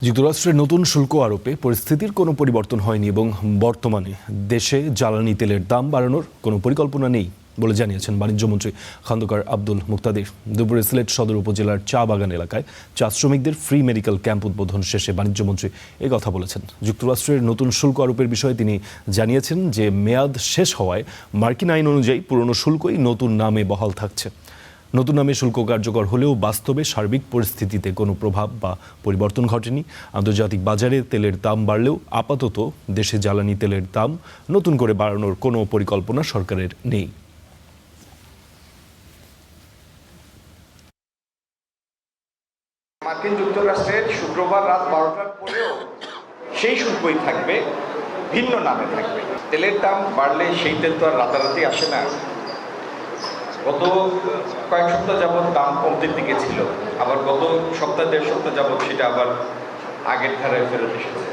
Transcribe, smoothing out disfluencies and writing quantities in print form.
যুক্তরাষ্ট্রের নতুন শুল্ক আরোপে পরিস্থিতির কোনো পরিবর্তন হয়নি এবং বর্তমানে দেশে জ্বালানি তেলের দাম বাড়ানোর কোনো পরিকল্পনা নেই বলে জানিয়েছেন বাণিজ্যমন্ত্রী খন্দকার আব্দুল মুক্তাদির। দুপুরে সিলেট সদর উপজেলার চা বাগান এলাকায় চা শ্রমিকদের ফ্রি মেডিকেল ক্যাম্প উদ্বোধন শেষে বাণিজ্যমন্ত্রী এই কথা বলেছেন। যুক্তরাষ্ট্রের নতুন শুল্ক আরোপের বিষয়ে তিনি জানিয়েছেন যে মেয়াদ শেষ হওয়ায় মার্কিন আইন অনুযায়ী পুরনো শুল্কই নতুন নামে বহাল থাকছে। নতুন নামে শুল্ক কার্যকর হলেও বাস্তবে সার্বিক পরিস্থিতিতে কোনো প্রভাব বা পরিবর্তন ঘটেনি। আন্তর্জাতিক বাজারে তেলের দাম বাড়লেও আপাতত দেশে জ্বালানি তেলের দাম নতুন করে বাড়ানোর কোনো পরিকল্পনা সরকারের নেই। মার্কিন যুক্তরাষ্ট্রের শুক্রবার রাত 12টার পরেও সেই শুল্কই থাকবে, ভিন্ন নামে থাকবে। তেলের দাম বাড়লে সেই তেল তো আর রাতারাতি আসে না। গত কয়েক সপ্তাহ যাবৎ দাম কমতির দিকে ছিল, আবার গত সপ্তাহ দেড় সপ্তাহ যাবৎ সেটা আবার আগের ধারায় ফেরত এসেছে।